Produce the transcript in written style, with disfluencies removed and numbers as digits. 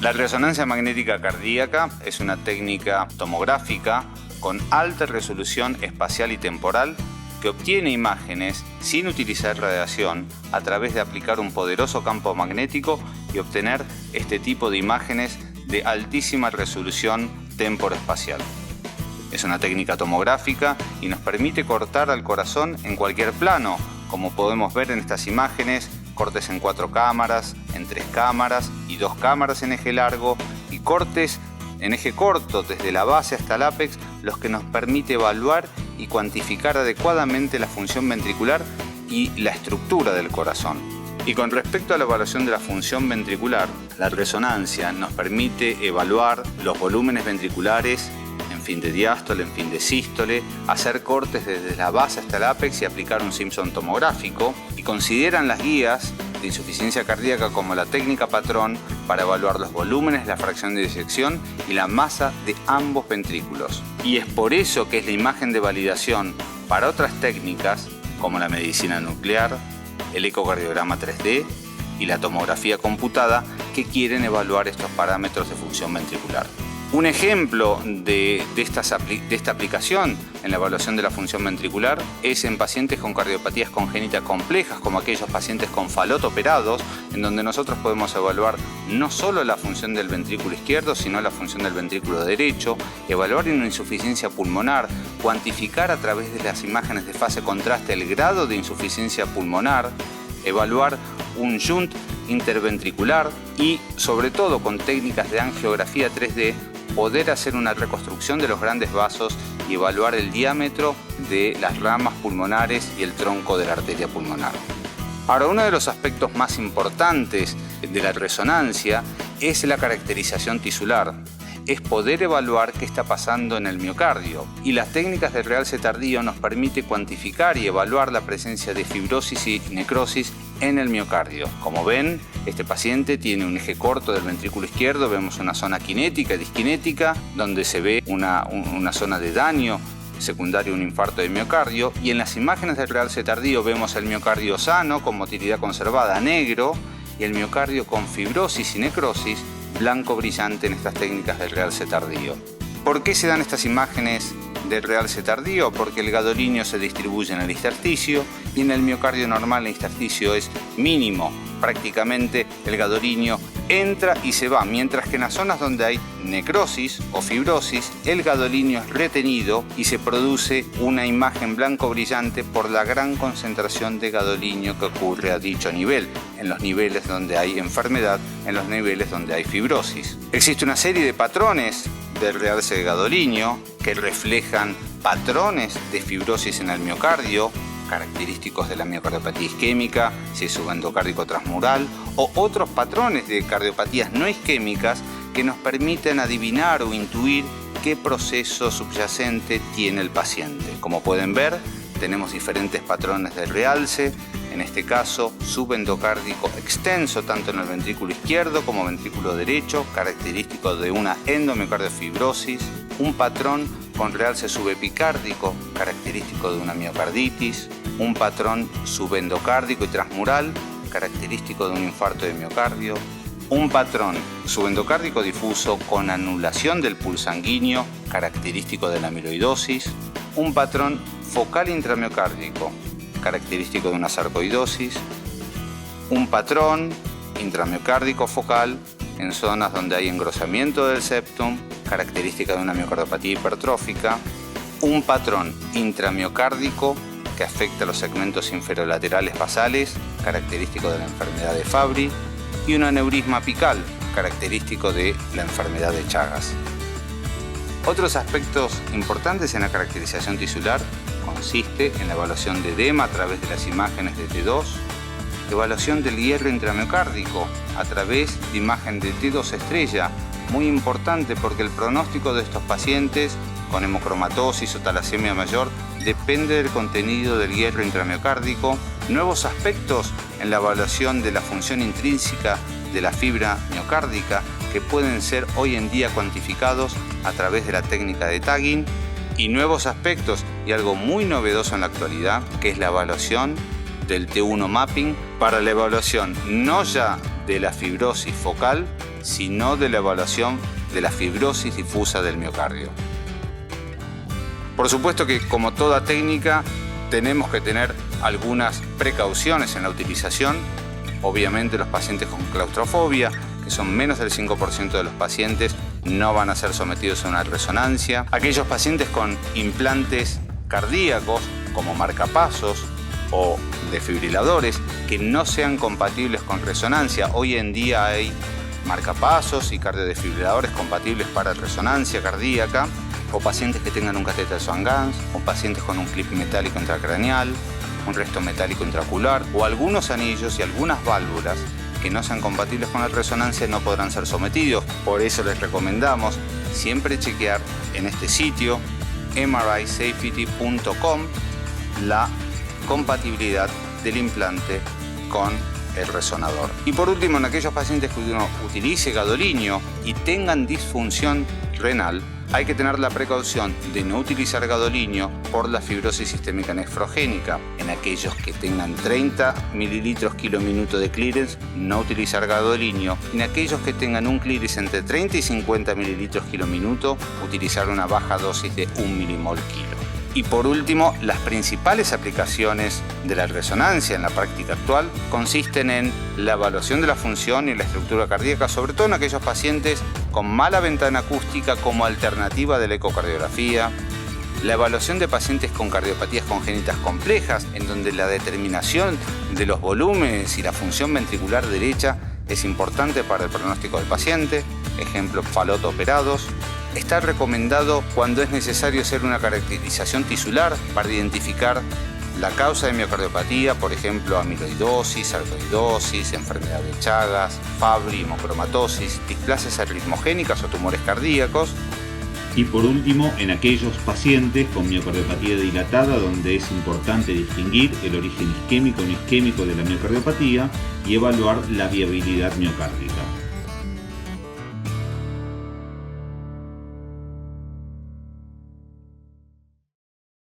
La resonancia magnética cardíaca es una técnica tomográfica con alta resolución espacial y temporal que obtiene imágenes sin utilizar radiación a través de aplicar un poderoso campo magnético y obtener este tipo de imágenes de altísima resolución temporoespacial. Es una técnica tomográfica y nos permite cortar al corazón en cualquier plano, como podemos ver en estas imágenes, cortes en 4 cámaras, en 3 cámaras y 2 cámaras en eje largo y cortes en eje corto desde la base hasta el ápex, los que nos permite evaluar y cuantificar adecuadamente la función ventricular y la estructura del corazón. Y con respecto a la evaluación de la función ventricular, la resonancia nos permite evaluar los volúmenes ventriculares en fin de diástole, en fin de sístole, hacer cortes desde la base hasta el ápex y aplicar un Simpson tomográfico, y consideran las guías de insuficiencia cardíaca como la técnica patrón para evaluar los volúmenes, la fracción de disección y la masa de ambos ventrículos. Y es por eso que es la imagen de validación para otras técnicas como la medicina nuclear, el ecocardiograma 3D y la tomografía computada que quieren evaluar estos parámetros de función ventricular. Un ejemplo de esta aplicación en la evaluación de la función ventricular es en pacientes con cardiopatías congénitas complejas, como aquellos pacientes con Fallot operados, en donde nosotros podemos evaluar no solo la función del ventrículo izquierdo, sino la función del ventrículo derecho, evaluar una insuficiencia pulmonar, cuantificar a través de las imágenes de fase contraste el grado de insuficiencia pulmonar, evaluar un shunt interventricular y, sobre todo con técnicas de angiografía 3D, poder hacer una reconstrucción de los grandes vasos y evaluar el diámetro de las ramas pulmonares y el tronco de la arteria pulmonar. Ahora, uno de los aspectos más importantes de la resonancia es la caracterización tisular. Es poder evaluar qué está pasando en el miocardio, y las técnicas de realce tardío nos permite cuantificar y evaluar la presencia de fibrosis y necrosis en el miocardio. Como ven, este paciente tiene un eje corto del ventrículo izquierdo, vemos una zona cinética y discinética donde se ve una zona de daño secundario a un infarto de miocardio, y en las imágenes del realce tardío vemos el miocardio sano con motilidad conservada negro y el miocardio con fibrosis y necrosis blanco brillante en estas técnicas del realce tardío. ¿Por qué se dan estas imágenes del realce tardío? Porque el gadolinio se distribuye en el intersticio y en el miocardio normal el intersticio es mínimo. Prácticamente el gadolinio entra y se va, mientras que en las zonas donde hay necrosis o fibrosis, el gadolinio es retenido y se produce una imagen blanco brillante por la gran concentración de gadolinio que ocurre a dicho nivel, en los niveles donde hay enfermedad, en los niveles donde hay fibrosis. Existe una serie de patrones del realce de gadolinio que reflejan patrones de fibrosis en el miocardio, característicos de la miocardiopatía isquémica, si es subendocárdico transmural, o otros patrones de cardiopatías no isquémicas que nos permiten adivinar o intuir qué proceso subyacente tiene el paciente. Como pueden ver, tenemos diferentes patrones de realce, en este caso subendocárdico extenso tanto en el ventrículo izquierdo como ventrículo derecho, característico de una endomiocardofibrosis, un patrón con realce subepicárdico, característico de una miocarditis, un patrón subendocárdico y transmural, característico de un infarto de miocardio, un patrón subendocárdico difuso con anulación del pool sanguíneo, característico de la amiloidosis, un patrón focal intramiocárdico, característico de una sarcoidosis, un patrón intramiocárdico focal en zonas donde hay engrosamiento del septum, característica de una miocardiopatía hipertrófica, un patrón intramiocárdico que afecta a los segmentos inferolaterales basales, característico de la enfermedad de Fabry, y un aneurisma apical, característico de la enfermedad de Chagas. Otros aspectos importantes en la caracterización tisular consiste en la evaluación de edema a través de las imágenes de T2, evaluación del hierro intramiocárdico a través de imagen de T2 estrella, muy importante porque el pronóstico de estos pacientes con hemocromatosis o talasemia mayor depende del contenido del hierro intramiocárdico. Nuevos aspectos en la evaluación de la función intrínseca de la fibra miocárdica que pueden ser hoy en día cuantificados a través de la técnica de tagging, y nuevos aspectos y algo muy novedoso en la actualidad, que es la evaluación del T1 mapping para la evaluación no ya de la fibrosis focal, sino de la evaluación de la fibrosis difusa del miocardio. Por supuesto que, como toda técnica, tenemos que tener algunas precauciones en la utilización. Obviamente los pacientes con claustrofobia, que son menos del 5% de los pacientes, no van a ser sometidos a una resonancia. Aquellos pacientes con implantes cardíacos, como marcapasos o desfibriladores, que no sean compatibles con resonancia. Hoy en día hay marcapasos y cardiodesfibriladores compatibles para resonancia cardíaca, o pacientes que tengan un catéter Swan-Ganz, o pacientes con un clip metálico intracraneal, un resto metálico intraocular, o algunos anillos y algunas válvulas que no sean compatibles con la resonancia no podrán ser sometidos. Por eso les recomendamos siempre chequear en este sitio mrisafety.com la compatibilidad del implante con el resonador. Y por último, en aquellos pacientes que uno utilice gadolinio y tengan disfunción renal, hay que tener la precaución de no utilizar gadolinio por la fibrosis sistémica nefrogénica. En aquellos que tengan 30 mililitros km de clearance, no utilizar gadolinio. En aquellos que tengan un clearance entre 30 y 50 mililitros km, utilizar una baja dosis de 1 milimol kilo. Y por último, las principales aplicaciones de la resonancia en la práctica actual consisten en la evaluación de la función y la estructura cardíaca, sobre todo en aquellos pacientes con mala ventana acústica como alternativa de la ecocardiografía, la evaluación de pacientes con cardiopatías congénitas complejas, en donde la determinación de los volúmenes y la función ventricular derecha es importante para el pronóstico del paciente, ejemplo, faloto operados. Está recomendado cuando es necesario hacer una caracterización tisular para identificar la causa de miocardiopatía, por ejemplo, amiloidosis, sarcoidosis, enfermedad de Chagas, Fabry, hemocromatosis, displasias arritmogénicas o tumores cardíacos. Y por último, en aquellos pacientes con miocardiopatía dilatada, donde es importante distinguir el origen isquémico o no isquémico de la miocardiopatía y evaluar la viabilidad miocárdica.